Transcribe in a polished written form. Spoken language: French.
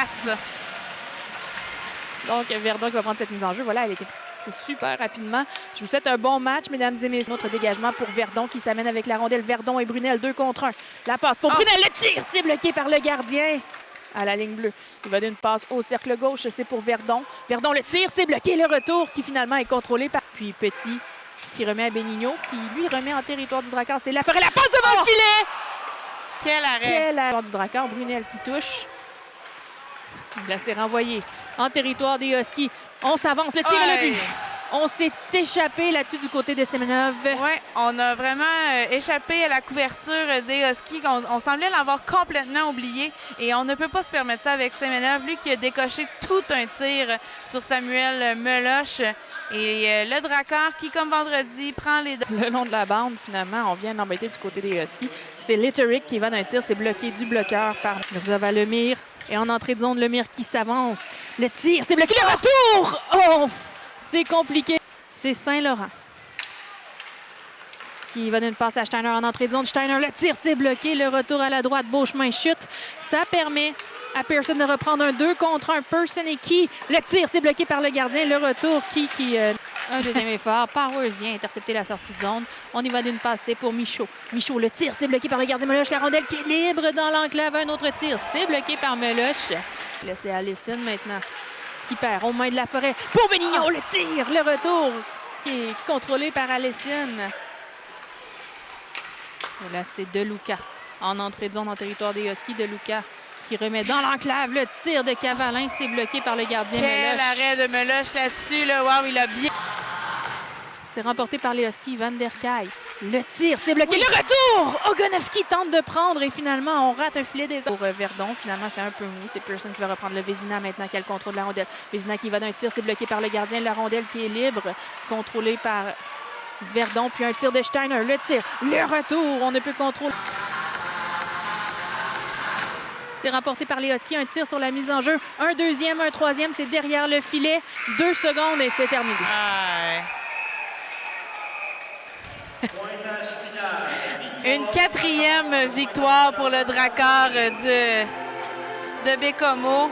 face. Donc, Verdon qui va prendre cette mise en jeu. Voilà, c'est super rapidement. Je vous souhaite un bon match, mesdames et messieurs. Notre dégagement pour Verdon qui s'amène avec la rondelle. Verdon et Brunel, 2 contre 1. La passe pour Brunel. Le tir, c'est bloqué par le gardien à la ligne bleue. Il va donner une passe au cercle gauche. C'est pour Verdon. Verdon, le tir, c'est bloqué. Le retour qui finalement est contrôlé par... Puis Petit qui remet à Benigno, qui lui remet en territoire du Drakkar. C'est Laforêt. La passe devant le filet! Quel arrêt! Quel arrêt du Drakkar. Brunel qui touche. Là, c'est renvoyé en territoire des Huskies. On s'avance, le tir et le but. On s'est échappé là-dessus du côté de Semenov. Oui, on a vraiment échappé à la couverture des Huskies. On semblait l'avoir complètement oublié. Et on ne peut pas se permettre ça avec Semenov, lui qui a décoché tout un tir sur Samuel Meloche. Et le Drakkar qui, comme vendredi, prend les... Le long de la bande, finalement, on vient d'embêter du côté des Huskies. C'est Litterick qui va d'un tir. C'est bloqué du bloqueur par Mirzava Lemire. Et en entrée de zone, Lemire qui s'avance. Le tir, c'est bloqué. Le retour! Oh! C'est compliqué. C'est Saint-Laurent qui va donner une passe à Steiner en entrée de zone. Steiner, le tir, c'est bloqué. Le retour à la droite, Beauchemin chute. Ça permet à Pearson de reprendre un 2 contre 1. Pearson et qui? Le tir, c'est bloqué par le gardien. Le retour, un deuxième effort. Powers vient intercepter la sortie de zone. On y va d'une passe, c'est pour Michaud. Michaud, le tir, c'est bloqué par le gardien Meloche. La rondelle qui est libre dans l'enclave. Un autre tir, c'est bloqué par Meloche. Là, c'est Allison maintenant qui perd aux mains de Laforêt. Pour Benigno, le tir, le retour qui est contrôlé par Allison. Et là, c'est De Luca en entrée de zone en territoire des Huskies. De Luca qui remet dans l'enclave. Le tir de Cavalin, c'est bloqué par le gardien Quel Meloche. arrêt de Meloche là-dessus. Là. Wow, il a bien... C'est remporté par les Huskies. Van der Kaai. Le tir, c'est bloqué. Le retour! Ogonovski tente de prendre et finalement, on rate un filet des pour Verdon. Finalement, c'est un peu mou. C'est Pearson qui va reprendre le Vézina maintenant qui a le contrôle de la rondelle. Vézina qui va d'un tir, c'est bloqué par le gardien. La rondelle qui est libre, contrôlée par Verdon. Puis un tir de Steiner. Le tir, le retour. On ne peut contrôler. C'est remporté par les Huskies. Un tir sur la mise en jeu. Un deuxième, un troisième. C'est derrière le filet. 2 secondes et c'est terminé. Une 4e victoire pour le Drakkar de Bécomo.